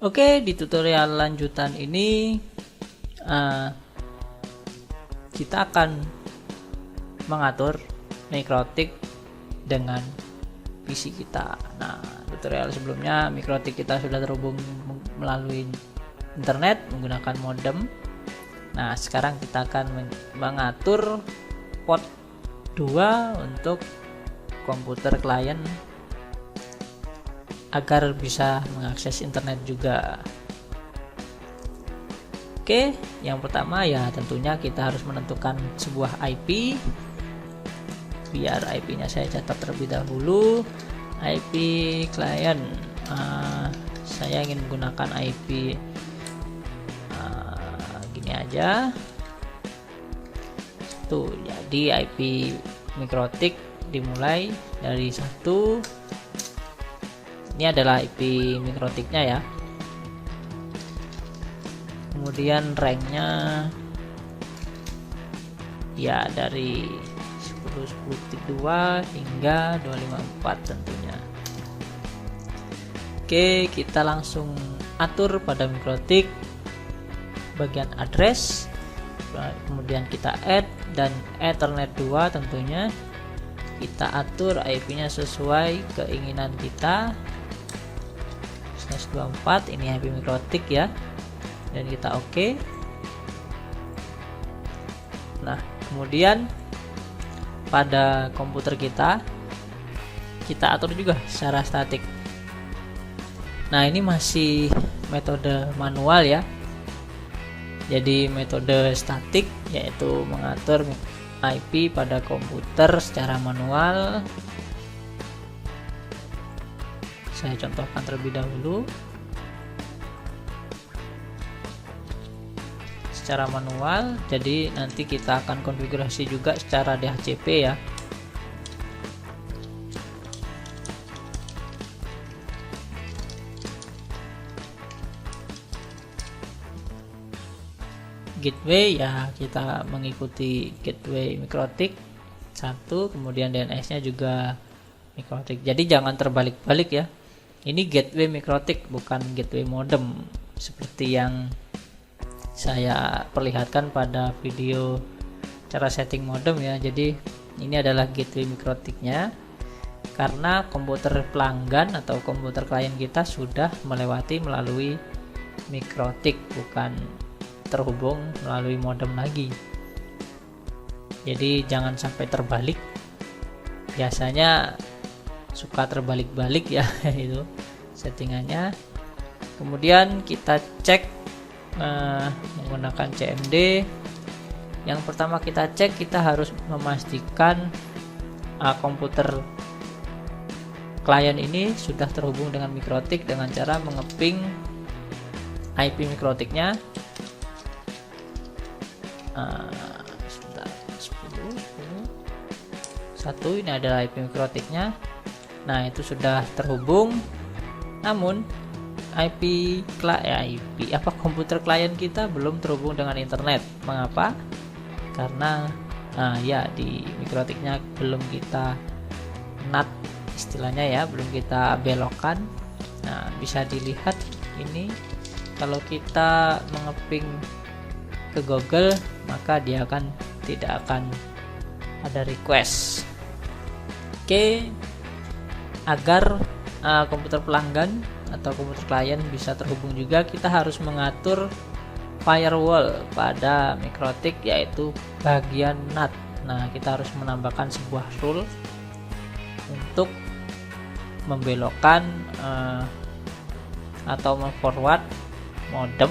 Oke, di tutorial lanjutan ini kita akan mengatur mikrotik dengan PC kita. Nah, tutorial sebelumnya mikrotik kita sudah terhubung melalui internet menggunakan modem. Nah, sekarang kita akan mengatur port 2 untuk komputer klien agar bisa mengakses internet juga. Oke, yang pertama ya tentunya kita harus menentukan sebuah IP. Biar IP-nya saya catat terlebih dahulu. IP klien, saya ingin menggunakan IP gini aja. Tuh, jadi IP mikrotik dimulai dari 1. Ini adalah IP mikrotiknya ya. Kemudian ranknya ya dari 10.10.2 hingga 254 tentunya. Oke, kita langsung atur pada mikrotik bagian address, kemudian kita add dan Ethernet 2 tentunya. Kita atur IP-nya sesuai keinginan kita. 24 ini IP mikrotik ya, dan kita oke. Nah, kemudian pada komputer kita atur juga secara statik. Nah, ini masih metode manual ya. Jadi metode statik yaitu mengatur IP pada komputer secara manual. Saya contohkan terlebih dahulu. Secara manual, jadi nanti kita akan konfigurasi juga secara DHCP ya. Gateway ya, kita mengikuti gateway mikrotik 1, kemudian DNS-nya juga mikrotik. Jadi jangan terbalik-balik ya. Ini gateway mikrotik, bukan gateway modem seperti yang saya perlihatkan pada video cara setting modem ya. Jadi ini adalah gateway mikrotiknya, karena komputer pelanggan atau komputer klien kita sudah melewati melalui mikrotik, bukan terhubung melalui modem lagi. Jadi jangan sampai terbalik. Biasanya suka terbalik-balik ya itu settingannya. Kemudian kita cek menggunakan CMD. Yang pertama kita cek, kita harus memastikan komputer klien ini sudah terhubung dengan mikrotik dengan cara mengeping IP mikrotiknya. Sebentar, 10 1 ini adalah IP mikrotiknya. Nah, itu sudah terhubung. Namun komputer klien kita belum terhubung dengan internet. Mengapa? Karena ya di mikrotiknya belum kita NAT istilahnya ya, belum kita belokkan. Nah, bisa dilihat ini kalau kita mengeping ke Google, maka dia tidak akan ada request. Oke, agar komputer pelanggan atau komputer klien bisa terhubung juga, kita harus mengatur firewall pada mikrotik, yaitu bagian NAT. Nah, kita harus menambahkan sebuah rule untuk membelokkan atau memforward modem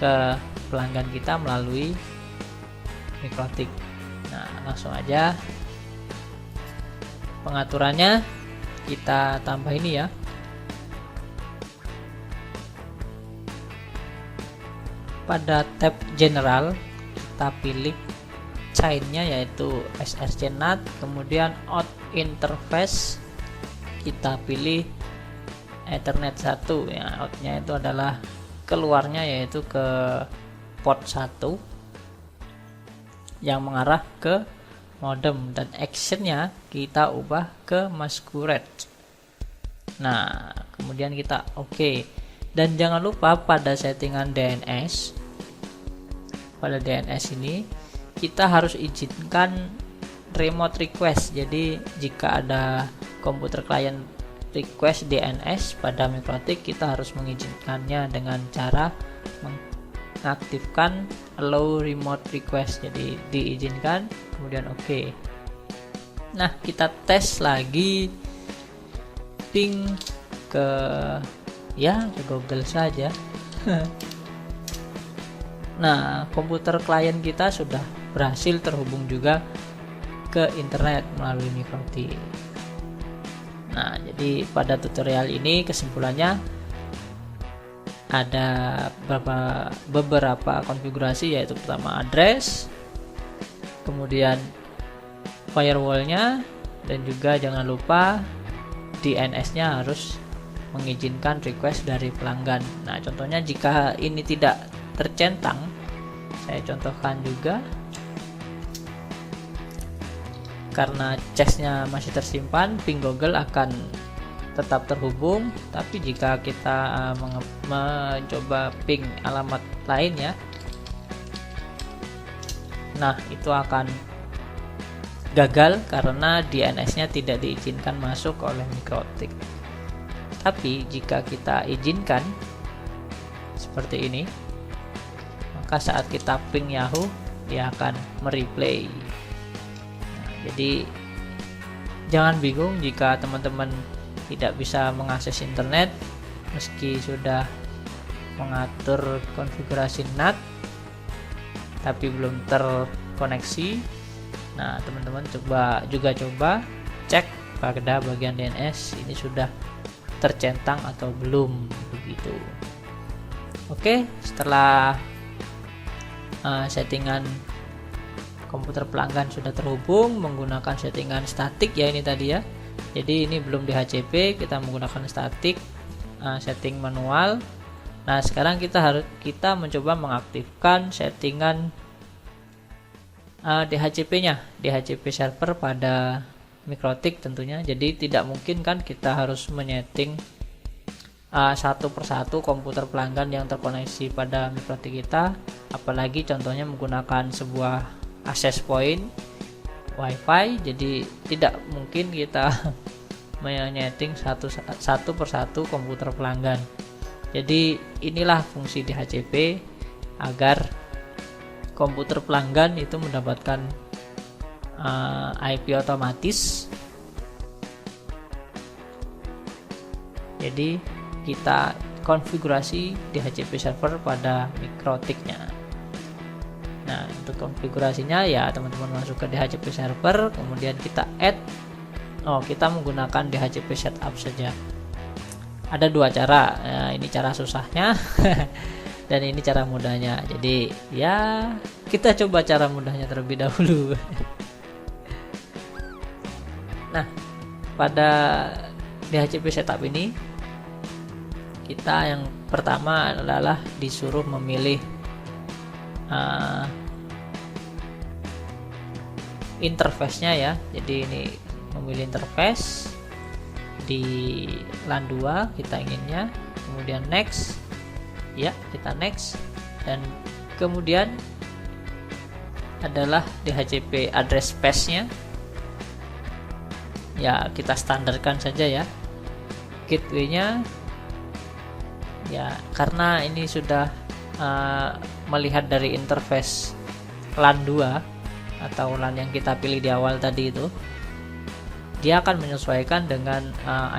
ke pelanggan kita melalui mikrotik. Nah, langsung aja pengaturannya kita tambah ini ya. Pada tab general kita pilih chain-nya yaitu SRC NAT, kemudian out interface kita pilih Ethernet 1 ya. Outnya itu adalah keluarnya, yaitu ke port 1 yang mengarah ke modem, dan actionnya kita ubah ke masquerade. Nah, kemudian kita oke. Dan jangan lupa pada settingan DNS, ini kita harus izinkan remote request. Jadi jika ada komputer klien request DNS pada Mikrotik, kita harus mengizinkannya dengan cara mengaktifkan allow remote request. Jadi diizinkan, kemudian oke. Nah, kita tes lagi ping ke Google saja. Nah, komputer klien kita sudah berhasil terhubung juga ke internet melalui Mikrotik. Nah, jadi pada tutorial ini kesimpulannya ada beberapa konfigurasi, yaitu pertama address, kemudian firewallnya, dan juga jangan lupa DNS-nya harus mengizinkan request dari pelanggan. Nah, contohnya jika ini tidak tercentang, saya contohkan juga. Karena cache-nya masih tersimpan, ping Google akan tetap terhubung. Tapi jika kita mencoba ping alamat lainnya, nah itu akan gagal karena DNS-nya tidak diizinkan masuk oleh Mikrotik. Tapi jika kita izinkan seperti ini, maka saat kita ping Yahoo, dia akan mereplay. Jadi jangan bingung jika teman-teman tidak bisa mengakses internet meski sudah mengatur konfigurasi NAT tapi belum terkoneksi. Nah, teman-teman coba cek pada bagian DNS ini sudah tercentang atau belum, begitu. Oke, setelah settingan komputer pelanggan sudah terhubung menggunakan settingan statik ya, ini tadi ya. Jadi ini belum di HCP, kita menggunakan statik, setting manual. Nah, sekarang kita mencoba mengaktifkan settingan DHCP-nya, DHCP server pada Mikrotik tentunya. Jadi tidak mungkin kan kita harus menyeting satu persatu komputer pelanggan yang terkoneksi pada Mikrotik kita, apalagi contohnya menggunakan sebuah access point WiFi. Jadi tidak mungkin kita menyeting satu persatu komputer pelanggan. Jadi inilah fungsi DHCP agar komputer pelanggan itu mendapatkan IP otomatis. Jadi kita konfigurasi DHCP server pada Mikrotiknya. Nah, untuk konfigurasinya ya teman-teman masuk ke DHCP server, kemudian kita add. Kita menggunakan DHCP setup saja. Ada dua cara. Ini cara susahnya dan ini cara mudahnya. Jadi ya kita coba cara mudahnya terlebih dahulu. Nah, pada DHCP setup ini kita yang pertama adalah disuruh memilih interface-nya ya. Jadi ini memilih interface di LAN 2 kita inginnya, kemudian next ya, kita next, dan kemudian adalah DHCP address space-nya ya, kita standarkan saja ya. Gateway-nya ya, karena ini sudah melihat dari interface LAN 2 atau LAN yang kita pilih di awal tadi itu, dia akan menyesuaikan dengan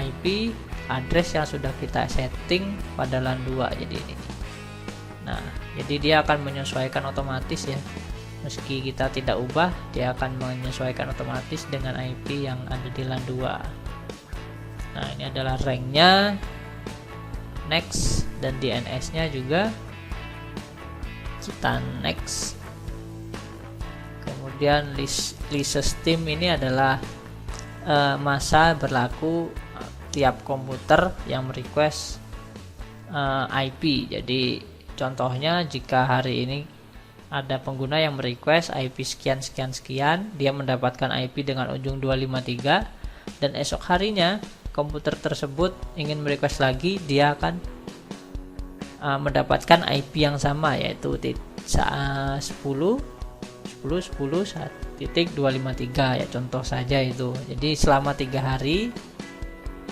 IP address yang sudah kita setting pada LAN 2. Jadi ini. Nah, jadi dia akan menyesuaikan otomatis ya. Meski kita tidak ubah, dia akan menyesuaikan otomatis dengan IP yang ada di LAN 2. Nah, ini adalah rank-nya, next, dan DNS-nya juga kita next. Kemudian list system ini adalah masa berlaku tiap komputer yang merequest IP. Jadi contohnya jika hari ini ada pengguna yang merequest IP sekian, dia mendapatkan IP dengan ujung 253, dan esok harinya komputer tersebut ingin merequest lagi, dia akan mendapatkan IP yang sama, yaitu 10.10.1.253 ya, contoh saja itu. Jadi selama 3 hari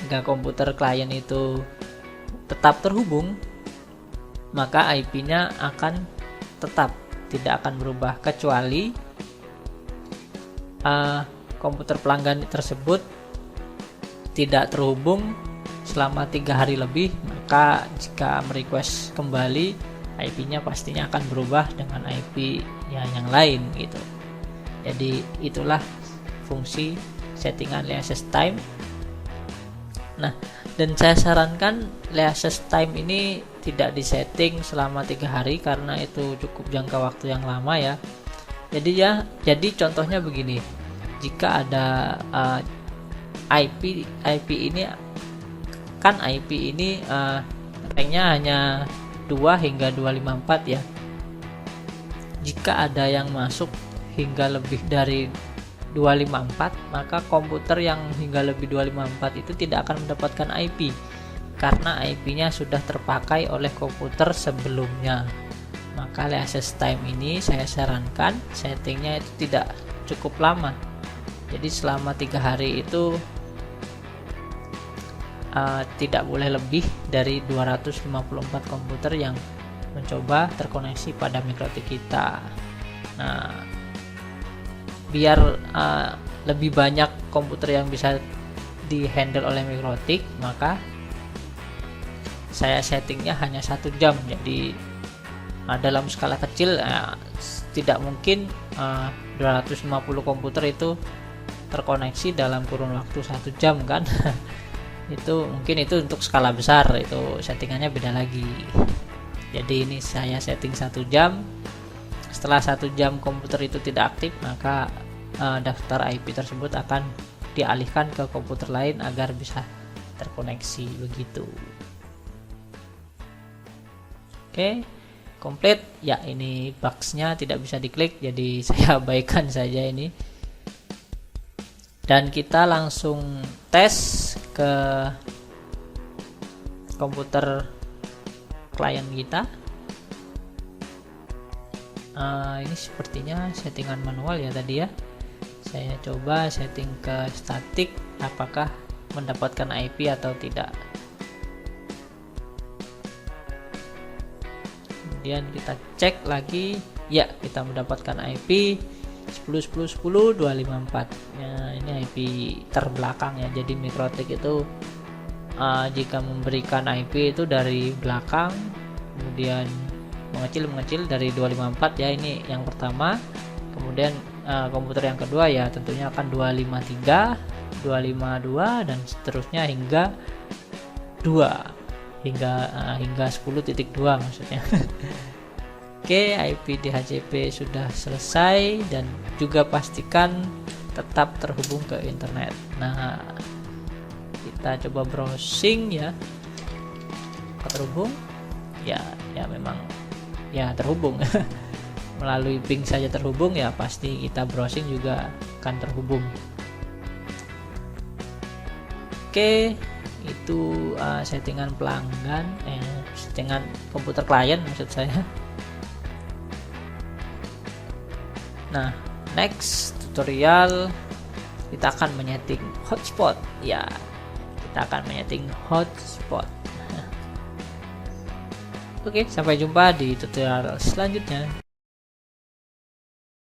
hingga komputer klien itu tetap terhubung, maka IP-nya akan tetap tidak akan berubah, kecuali komputer pelanggan tersebut tidak terhubung selama 3 hari lebih. Maka jika merequest kembali, IP-nya pastinya akan berubah dengan IP yang lain gitu. Jadi itulah fungsi settingan liaison time. Nah, dan saya sarankan liaison time ini tidak disetting selama 3 hari karena itu cukup jangka waktu yang lama ya. Jadi contohnya begini, jika ada IP ini kan IP ini ranknya hanya 2 hingga 254 ya. Jika ada yang masuk hingga lebih dari 254, maka komputer yang hingga lebih 254 itu tidak akan mendapatkan IP karena IP-nya sudah terpakai oleh komputer sebelumnya. Maka liaison time ini saya sarankan settingnya itu tidak cukup lama. Jadi selama 3 hari itu tidak boleh lebih dari 254 komputer yang mencoba terkoneksi pada MikroTik kita. Nah, biar lebih banyak komputer yang bisa dihandle oleh MikroTik, maka saya settingnya hanya 1 jam. Jadi dalam skala kecil tidak mungkin 250 komputer itu terkoneksi dalam kurun waktu 1 jam kan. Itu mungkin itu untuk skala besar, itu settingannya beda lagi. Jadi ini saya setting 1 jam. Setelah 1 jam komputer itu tidak aktif, maka daftar IP tersebut akan dialihkan ke komputer lain agar bisa terkoneksi begitu. Oke, komplit ya. Ini boxnya tidak bisa diklik, jadi saya abaikan saja ini. Dan kita langsung tes ke komputer klien kita. Ini sepertinya settingan manual ya tadi ya. Saya coba setting ke static, apakah mendapatkan IP atau tidak. Kemudian kita cek lagi, ya kita mendapatkan IP 10.10.10.254. Ya, ini IP terbelakang ya. Jadi MikroTik itu jika memberikan IP itu dari belakang, kemudian mengecil dari 254 ya, ini yang pertama. Kemudian komputer yang kedua ya tentunya akan 253, 252 dan seterusnya hingga 2 hingga 10.2 maksudnya. Oke, IP DHCP sudah selesai dan juga pastikan tetap terhubung ke internet. Nah, kita coba browsing ya. Terhubung? Ya memang ya terhubung. Melalui ping saja terhubung ya, pasti kita browsing juga akan terhubung. Oke, itu settingan pelanggan, settingan komputer klien maksud saya. Nah, next tutorial kita akan menyeting hotspot ya. Kita akan menyeting hotspot. Oke, sampai jumpa di tutorial selanjutnya.